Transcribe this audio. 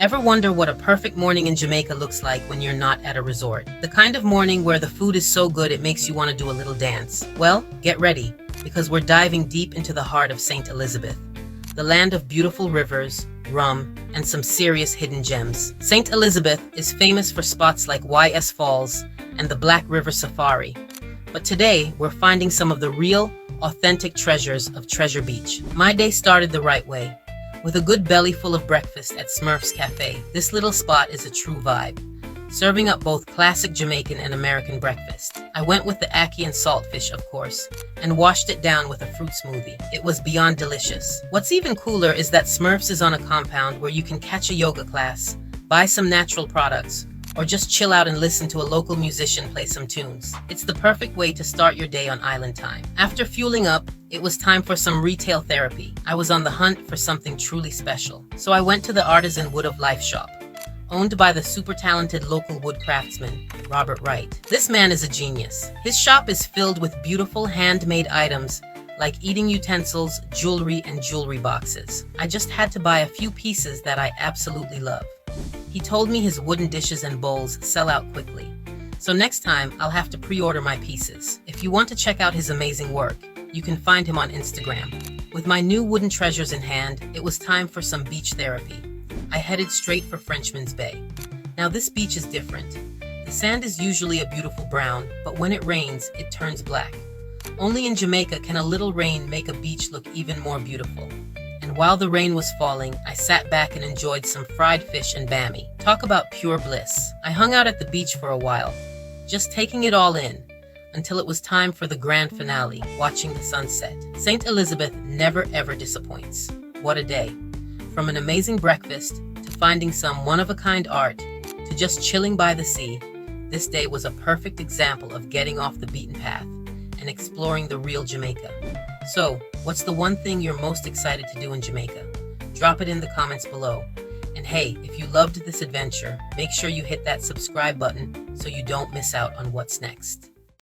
Ever wonder what a perfect morning in Jamaica looks like when you're not at a resort? The kind of morning where the food is so good it makes you want to do a little dance. Well, get ready, because we're diving deep into the heart of St. Elizabeth, the land of beautiful rivers, rum, and some serious hidden gems. St. Elizabeth is famous for spots like YS Falls and the Black River Safari. But today, we're finding some of the real, authentic treasures of Treasure Beach. My day started the right way, with a good belly full of breakfast at Smurfs Cafe. This little spot is a true vibe, serving up both classic Jamaican and American breakfast. I went with the ackee and saltfish, of course, and washed it down with a fruit smoothie. It was beyond delicious. What's even cooler is that Smurfs is on a compound where you can catch a yoga class, buy some natural products, or just chill out and listen to a local musician play some tunes. It's the perfect way to start your day on island time. After fueling up, it was time for some retail therapy. I was on the hunt for something truly special. So I went to the Artisan Wood of Life shop, owned by the super talented local wood craftsman, Wright. This man is a genius. His shop is filled with beautiful handmade items like eating utensils, jewelry, and jewelry boxes. I just had to buy a few pieces that I absolutely love. He told me his wooden dishes and bowls sell out quickly, so next time I'll have to pre-order my pieces. If you want to check out his amazing work, you can find him on Instagram. With my new wooden treasures in hand, it was time for some beach therapy. I headed straight for Frenchman's Bay. Now this beach is different. The sand is usually a beautiful brown, but when it rains, it turns black. Only in Jamaica can a little rain make a beach look even more beautiful. And while the rain was falling, I sat back and enjoyed some fried fish and bammy. Talk about pure bliss. I hung out at the beach for a while, just taking it all in, until it was time for the grand finale, watching the sunset. St. Elizabeth never ever disappoints. What a day. From an amazing breakfast, to finding some one-of-a-kind art, to just chilling by the sea, this day was a perfect example of getting off the beaten path and exploring the real Jamaica. So, what's the one thing you're most excited to do in Jamaica? Drop it in the comments below. And hey, if you loved this adventure, make sure you hit that subscribe button so you don't miss out on what's next.